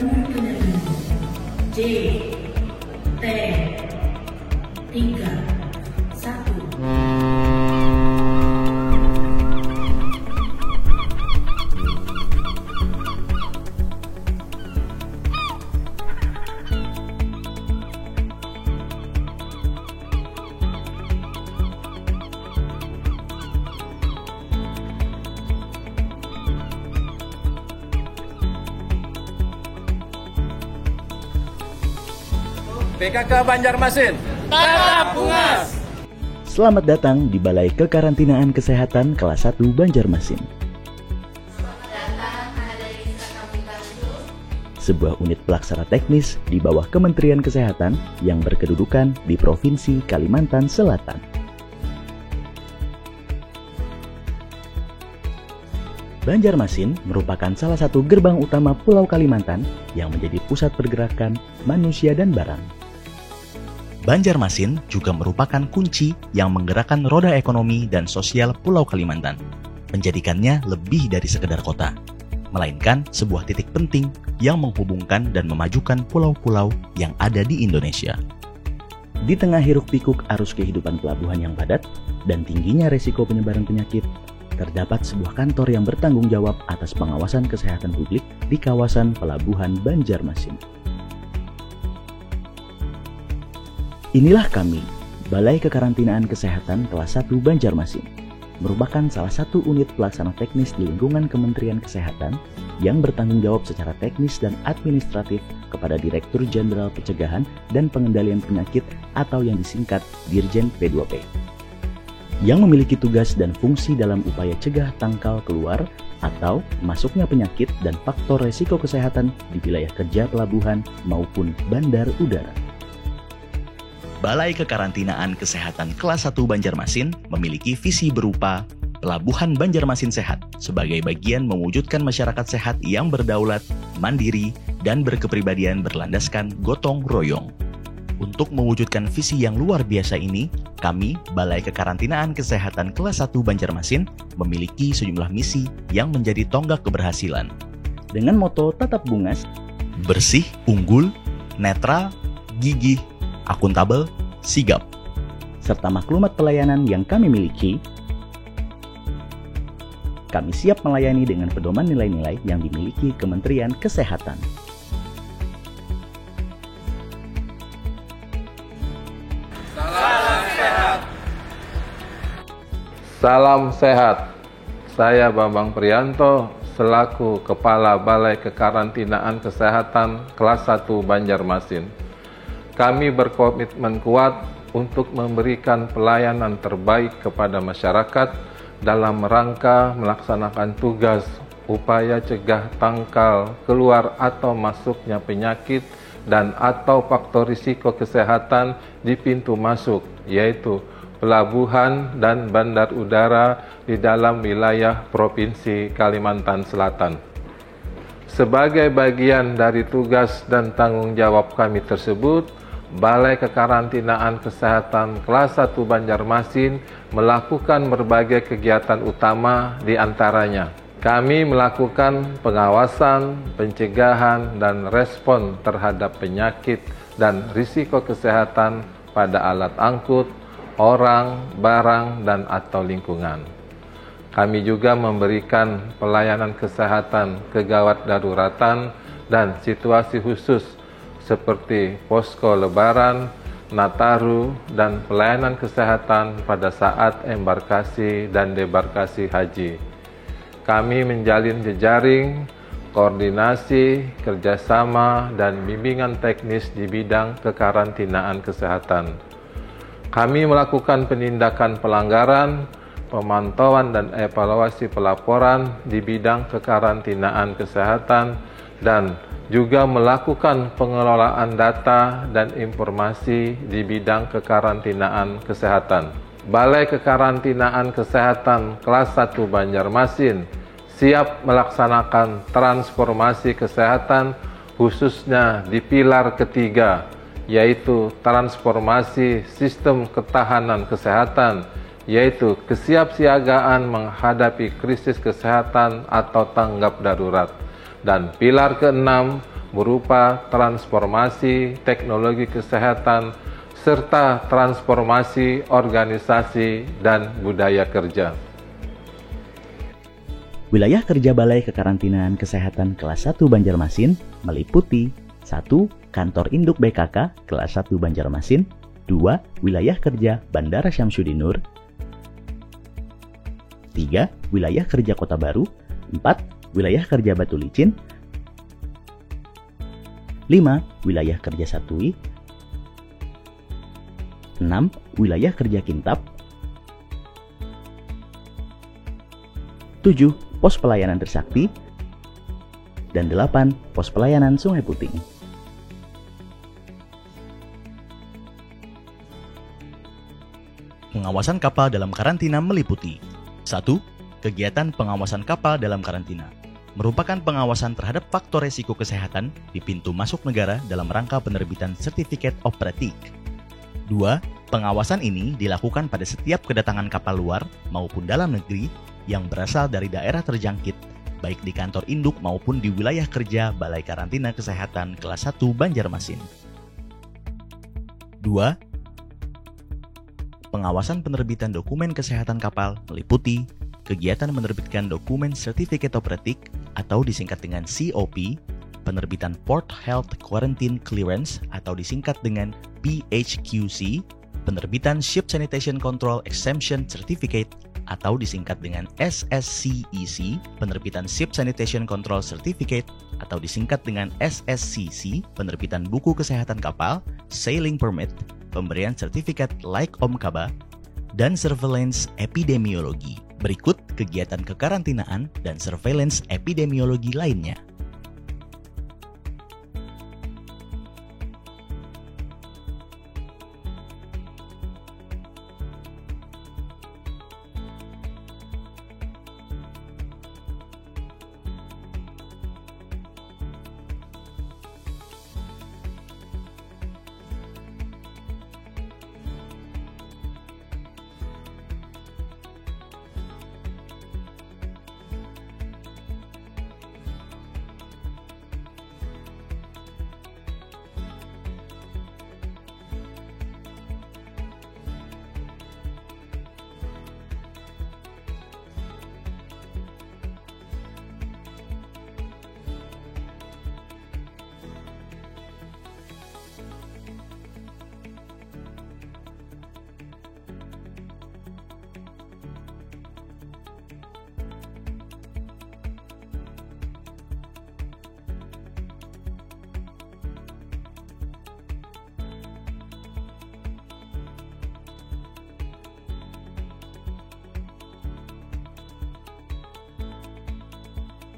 nomor penerima JT31. PKK Banjarmasin, tetap bungas! Selamat datang di Balai Kekarantinaan Kesehatan Kelas 1 Banjarmasin. Sebuah unit pelaksana teknis di bawah Kementerian Kesehatan yang berkedudukan di Provinsi Kalimantan Selatan. Banjarmasin merupakan salah satu gerbang utama Pulau Kalimantan yang menjadi pusat pergerakan manusia dan barang. Banjarmasin juga merupakan kunci yang menggerakkan roda ekonomi dan sosial Pulau Kalimantan, menjadikannya lebih dari sekedar kota, melainkan sebuah titik penting yang menghubungkan dan memajukan pulau-pulau yang ada di Indonesia. Di tengah hiruk-pikuk arus kehidupan pelabuhan yang padat dan tingginya resiko penyebaran penyakit, terdapat sebuah kantor yang bertanggung jawab atas pengawasan kesehatan publik di kawasan Pelabuhan Banjarmasin. Inilah kami, Balai Kekarantinaan Kesehatan Kelas 1 Banjarmasin, merupakan salah satu unit pelaksana teknis di lingkungan Kementerian Kesehatan yang bertanggung jawab secara teknis dan administratif kepada Direktur Jenderal Pencegahan dan Pengendalian Penyakit atau yang disingkat Dirjen P2P, yang memiliki tugas dan fungsi dalam upaya cegah tangkal keluar atau masuknya penyakit dan faktor resiko kesehatan di wilayah kerja pelabuhan maupun bandar udara. Balai Kekarantinaan Kesehatan Kelas 1 Banjarmasin memiliki visi berupa Pelabuhan Banjarmasin Sehat sebagai bagian mewujudkan masyarakat sehat yang berdaulat, mandiri, dan berkepribadian berlandaskan gotong royong. Untuk mewujudkan visi yang luar biasa ini, kami, Balai Kekarantinaan Kesehatan Kelas 1 Banjarmasin, memiliki sejumlah misi yang menjadi tonggak keberhasilan. Dengan moto tetap bungas, bersih, unggul, netral, gigih, akuntabel, sigap, serta maklumat pelayanan yang kami miliki, kami siap melayani dengan pedoman nilai-nilai yang dimiliki Kementerian Kesehatan. Salam sehat! Salam sehat. Saya Bambang Priyanto selaku Kepala Balai Kekarantinaan Kesehatan Kelas 1 Banjarmasin. Kami berkomitmen kuat untuk memberikan pelayanan terbaik kepada masyarakat dalam rangka melaksanakan tugas upaya cegah tangkal keluar atau masuknya penyakit dan atau faktor risiko kesehatan di pintu masuk, yaitu pelabuhan dan bandar udara di dalam wilayah Provinsi Kalimantan Selatan. Sebagai bagian dari tugas dan tanggung jawab kami tersebut, Balai Kekarantinaan Kesehatan Kelas 1 Banjarmasin melakukan berbagai kegiatan utama di antaranya. Kami melakukan pengawasan, pencegahan, dan respon terhadap penyakit dan risiko kesehatan pada alat angkut, orang, barang, dan atau lingkungan. Kami juga memberikan pelayanan kesehatan kegawat daruratan dan situasi khusus seperti posko lebaran, Nataru, dan pelayanan kesehatan pada saat embarkasi dan debarkasi haji. Kami menjalin jejaring, koordinasi, kerjasama, dan bimbingan teknis di bidang kekarantinaan kesehatan. Kami melakukan penindakan pelanggaran, pemantauan dan evaluasi pelaporan di bidang kekarantinaan kesehatan, dan juga melakukan pengelolaan data dan informasi di bidang kekarantinaan kesehatan. Balai Kekarantinaan Kesehatan Kelas 1 Banjarmasin siap melaksanakan transformasi kesehatan khususnya di pilar ketiga, yaitu transformasi sistem ketahanan kesehatan, yaitu kesiapsiagaan menghadapi krisis kesehatan atau tanggap darurat. Dan pilar keenam, berupa transformasi teknologi kesehatan serta transformasi organisasi dan budaya kerja. Wilayah kerja Balai Kekarantinaan Kesehatan kelas 1 Banjarmasin meliputi 1. Kantor Induk BKK kelas 1 Banjarmasin, 2. Wilayah kerja Bandara Syamsuddin Nur, 3. Wilayah kerja Kota Baru, 4. Wilayah kerja Batu Licin, 5. Wilayah kerja Satui, 6. Wilayah kerja Kintab, 7. Pos pelayanan Trisakti, dan 8. Pos pelayanan Sungai Puting. Pengawasan kapal dalam karantina meliputi 1. Kegiatan pengawasan kapal dalam karantina merupakan pengawasan terhadap faktor resiko kesehatan di pintu masuk negara dalam rangka penerbitan Certificate of Fatigue. 2. Pengawasan ini dilakukan pada setiap kedatangan kapal luar maupun dalam negeri yang berasal dari daerah terjangkit, baik di kantor induk maupun di wilayah kerja Balai Karantina Kesehatan kelas 1 Banjarmasin. 2. Pengawasan penerbitan dokumen kesehatan kapal meliputi kegiatan menerbitkan dokumen Certificate of Fatigue atau disingkat dengan COP, penerbitan Port Health Quarantine Clearance atau disingkat dengan PHQC, penerbitan Ship Sanitation Control Exemption Certificate atau disingkat dengan SSCEC, penerbitan Ship Sanitation Control Certificate atau disingkat dengan SSCC, penerbitan buku kesehatan kapal, Sailing Permit, pemberian sertifikat Like Om Kaba, dan surveillance epidemiologi. Berikut kegiatan kekarantinaan dan surveillance epidemiologi lainnya.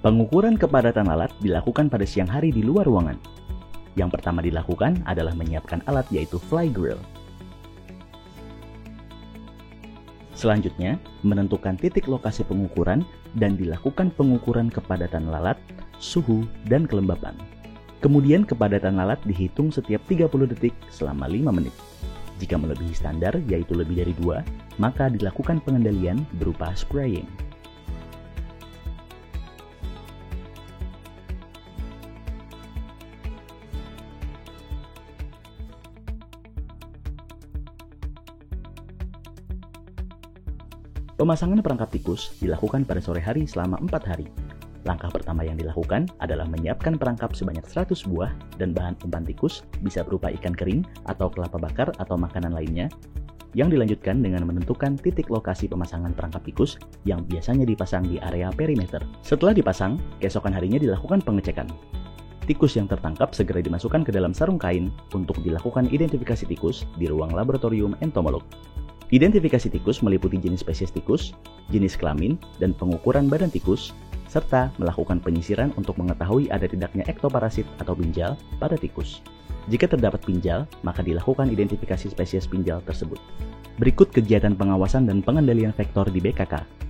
Pengukuran kepadatan alat dilakukan pada siang hari di luar ruangan. Yang pertama dilakukan adalah menyiapkan alat yaitu fly grill. Selanjutnya, menentukan titik lokasi pengukuran dan dilakukan pengukuran kepadatan lalat, suhu, dan kelembapan. Kemudian kepadatan lalat dihitung setiap 30 detik selama 5 menit. Jika melebihi standar yaitu lebih dari 2, maka dilakukan pengendalian berupa spraying. Pemasangan perangkap tikus dilakukan pada sore hari selama 4 hari. Langkah pertama yang dilakukan adalah menyiapkan perangkap sebanyak 100 buah dan bahan umpan tikus bisa berupa ikan kering atau kelapa bakar atau makanan lainnya, yang dilanjutkan dengan menentukan titik lokasi pemasangan perangkap tikus yang biasanya dipasang di area perimeter. Setelah dipasang, keesokan harinya dilakukan pengecekan. Tikus yang tertangkap segera dimasukkan ke dalam sarung kain untuk dilakukan identifikasi tikus di ruang laboratorium entomolog. Identifikasi tikus meliputi jenis spesies tikus, jenis kelamin, dan pengukuran badan tikus, serta melakukan penyisiran untuk mengetahui ada tidaknya ektoparasit atau pinjal pada tikus. Jika terdapat pinjal, maka dilakukan identifikasi spesies pinjal tersebut. Berikut kegiatan pengawasan dan pengendalian vektor di BKK.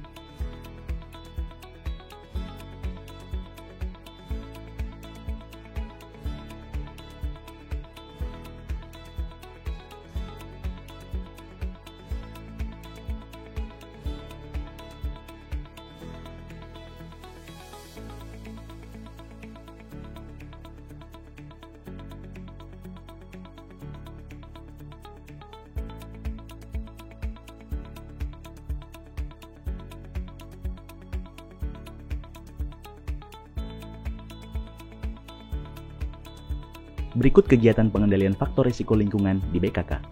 Berikut kegiatan pengendalian faktor risiko lingkungan di BKK.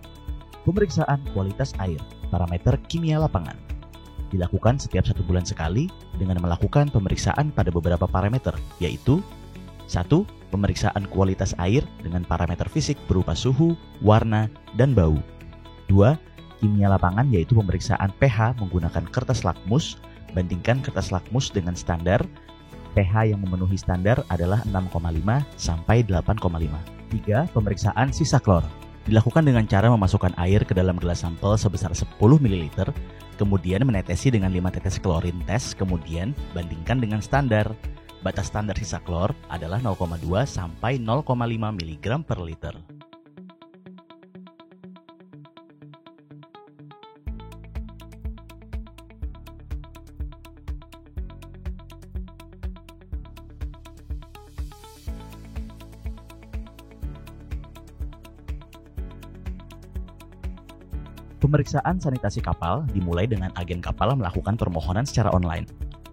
Pemeriksaan kualitas air, parameter kimia lapangan. Dilakukan setiap 1 bulan sekali dengan melakukan pemeriksaan pada beberapa parameter, yaitu 1. Pemeriksaan kualitas air dengan parameter fisik berupa suhu, warna, dan bau. 2. Kimia lapangan yaitu pemeriksaan pH menggunakan kertas lakmus, bandingkan kertas lakmus dengan standar. pH yang memenuhi standar adalah 6,5 sampai 8,5. 3. Pemeriksaan sisa klor. Dilakukan dengan cara memasukkan air ke dalam gelas sampel sebesar 10 ml, kemudian menetesi dengan 5 tetes klorin tes, kemudian bandingkan dengan standar. Batas standar sisa klor adalah 0,2 sampai 0,5 mg per liter. Pemeriksaan sanitasi kapal dimulai dengan agen kapal melakukan permohonan secara online,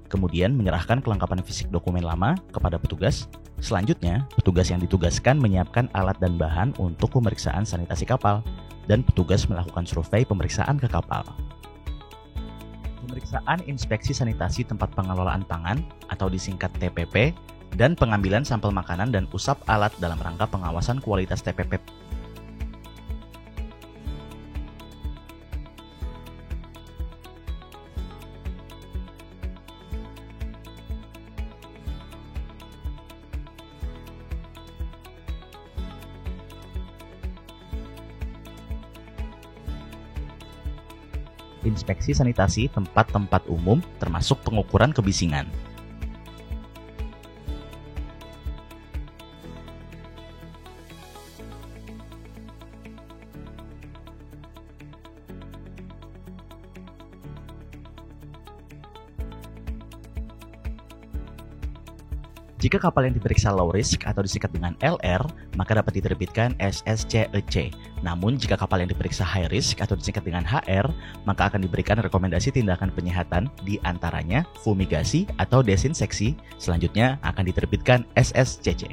kemudian menyerahkan kelengkapan fisik dokumen lama kepada petugas. Selanjutnya, petugas yang ditugaskan menyiapkan alat dan bahan untuk pemeriksaan sanitasi kapal, dan petugas melakukan survei pemeriksaan ke kapal. Pemeriksaan inspeksi sanitasi tempat pengelolaan pangan atau disingkat TPP, dan pengambilan sampel makanan dan usap alat dalam rangka pengawasan kualitas TPP. Inspeksi sanitasi tempat-tempat umum termasuk pengukuran kebisingan. Jika kapal yang diperiksa low risk atau disingkat dengan LR, maka dapat diterbitkan SSCEC. Namun jika kapal yang diperiksa high risk atau disingkat dengan HR, maka akan diberikan rekomendasi tindakan penyehatan, di antaranya fumigasi atau desinseksi. Selanjutnya akan diterbitkan SSCC.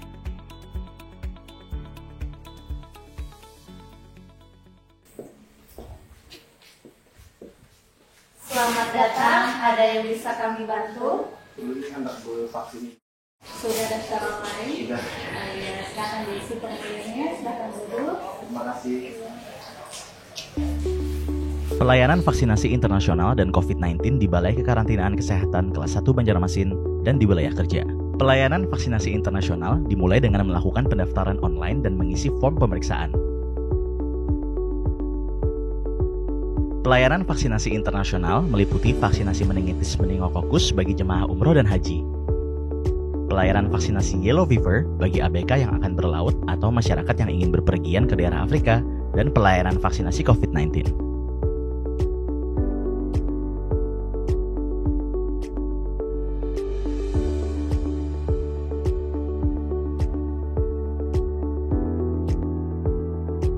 Selamat datang, ada yang bisa kami bantu? Dulu ini kan nggak boleh vaksin. Sudah daftar online? Sudah. Ya, silahkan diisi formulirnya, silahkan duduk. Terima kasih. Pelayanan vaksinasi internasional dan COVID-19 di Balai Kekarantinaan Kesehatan kelas 1 Banjarmasin dan di wilayah kerja. Pelayanan vaksinasi internasional dimulai dengan melakukan pendaftaran online dan mengisi form pemeriksaan. Pelayanan vaksinasi internasional meliputi vaksinasi meningitis meningokokus bagi jemaah umroh dan haji. Pelayanan vaksinasi yellow fever bagi ABK yang akan berlaut atau masyarakat yang ingin berpergian ke daerah Afrika, dan pelayanan vaksinasi COVID-19.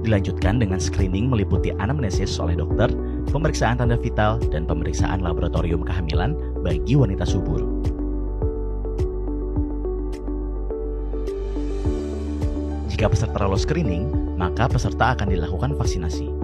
Dilanjutkan dengan screening meliputi anamnesis oleh dokter, pemeriksaan tanda vital, dan pemeriksaan laboratorium kehamilan bagi wanita subur. Jika peserta lolos screening, maka peserta akan dilakukan vaksinasi.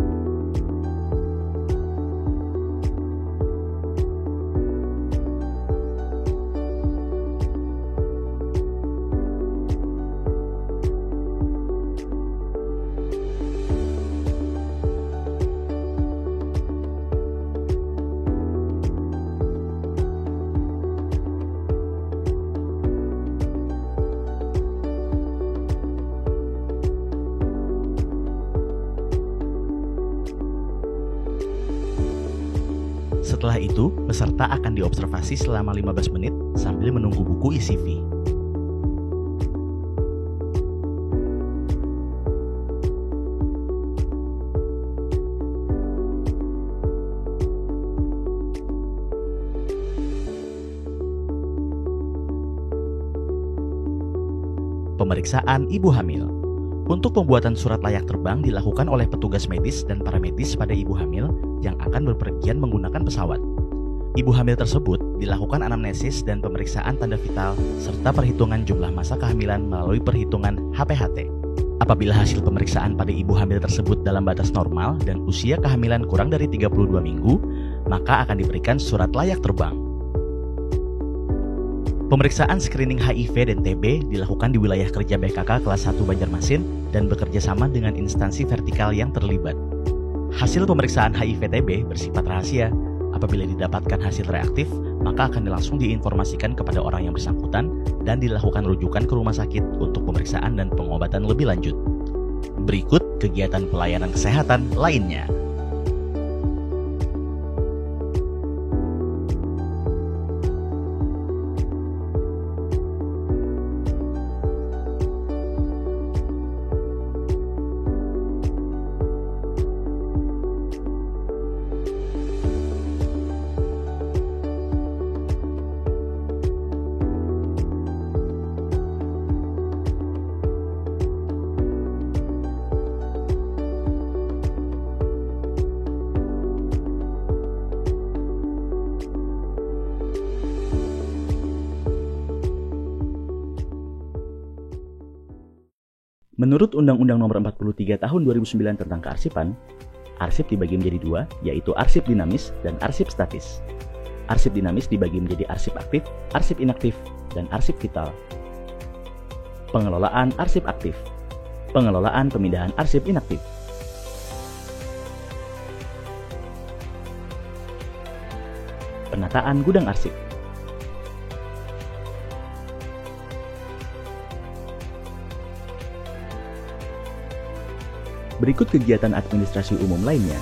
Setelah itu, peserta akan diobservasi selama 15 menit sambil menunggu buku e-CV. Pemeriksaan ibu hamil. Untuk pembuatan surat layak terbang dilakukan oleh petugas medis dan paramedis pada ibu hamil yang akan berpergian menggunakan pesawat. Ibu hamil tersebut dilakukan anamnesis dan pemeriksaan tanda vital serta perhitungan jumlah masa kehamilan melalui perhitungan HPHT. Apabila hasil pemeriksaan pada ibu hamil tersebut dalam batas normal dan usia kehamilan kurang dari 32 minggu, maka akan diberikan surat layak terbang. Pemeriksaan screening HIV dan TB dilakukan di wilayah kerja BKK kelas 1 Banjarmasin dan bekerja sama dengan instansi vertikal yang terlibat. Hasil pemeriksaan HIV-TB bersifat rahasia. Apabila didapatkan hasil reaktif, maka akan langsung diinformasikan kepada orang yang bersangkutan dan dilakukan rujukan ke rumah sakit untuk pemeriksaan dan pengobatan lebih lanjut. Berikut kegiatan pelayanan kesehatan lainnya. Menurut Undang-Undang Nomor 43 Tahun 2009 tentang Kearsipan, arsip dibagi menjadi dua, yaitu arsip dinamis dan arsip statis. Arsip dinamis dibagi menjadi arsip aktif, arsip inaktif, dan arsip vital. Pengelolaan arsip aktif. Pengelolaan pemindahan arsip inaktif. Penataan gudang arsip. Berikut kegiatan administrasi umum lainnya.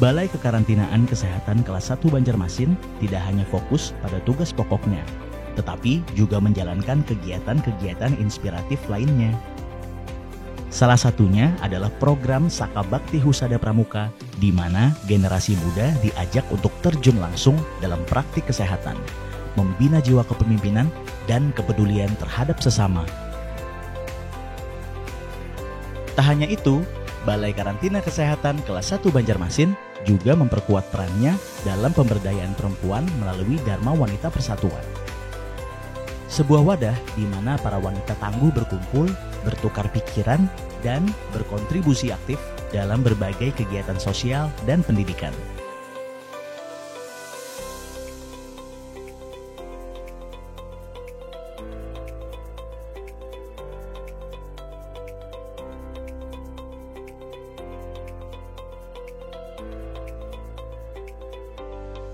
Balai Kekarantinaan Kesehatan kelas 1 Banjarmasin tidak hanya fokus pada tugas pokoknya, tetapi juga menjalankan kegiatan-kegiatan inspiratif lainnya. Salah satunya adalah program Saka Bakti Husada Pramuka, di mana generasi muda diajak untuk terjun langsung dalam praktik kesehatan, membina jiwa kepemimpinan dan kepedulian terhadap sesama. Tak hanya itu, Balai Karantina Kesehatan kelas 1 Banjarmasin juga memperkuat perannya dalam pemberdayaan perempuan melalui Dharma Wanita Persatuan. Sebuah wadah di mana para wanita tangguh berkumpul, bertukar pikiran, dan berkontribusi aktif dalam berbagai kegiatan sosial dan pendidikan.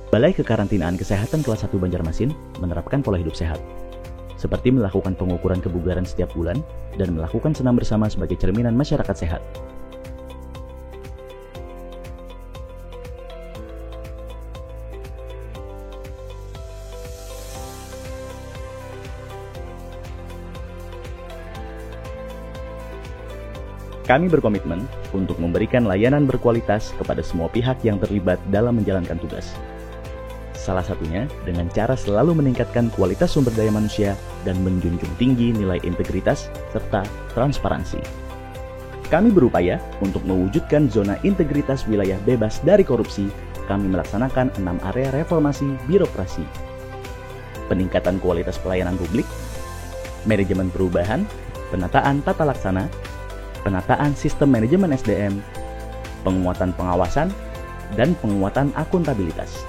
Balai Kekarantinaan Kesehatan kelas 1 Banjarmasin menerapkan pola hidup sehat, seperti melakukan pengukuran kebugaran setiap bulan dan melakukan senam bersama sebagai cerminan masyarakat sehat. Kami berkomitmen untuk memberikan layanan berkualitas kepada semua pihak yang terlibat dalam menjalankan tugas. Salah satunya dengan cara selalu meningkatkan kualitas sumber daya manusia dan menjunjung tinggi nilai integritas serta transparansi. Kami berupaya untuk mewujudkan zona integritas wilayah bebas dari korupsi. Kami melaksanakan 6 area reformasi birokrasi. Peningkatan kualitas pelayanan publik, manajemen perubahan, penataan tata laksana, penataan sistem manajemen SDM, penguatan pengawasan, dan penguatan akuntabilitas.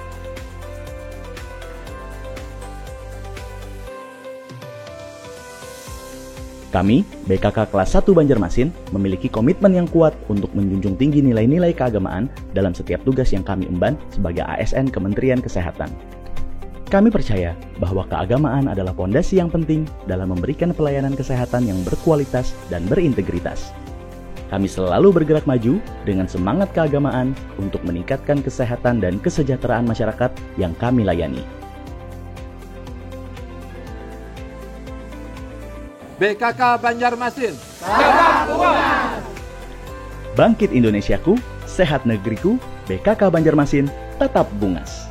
Kami, BKK kelas 1 Banjarmasin, memiliki komitmen yang kuat untuk menjunjung tinggi nilai-nilai keagamaan dalam setiap tugas yang kami emban sebagai ASN Kementerian Kesehatan. Kami percaya bahwa keagamaan adalah fondasi yang penting dalam memberikan pelayanan kesehatan yang berkualitas dan berintegritas. Kami selalu bergerak maju dengan semangat keagamaan untuk meningkatkan kesehatan dan kesejahteraan masyarakat yang kami layani. BKK Banjarmasin. Bangkit Indonesiaku, sehat negeriku, BKK Banjarmasin, tetap bungas.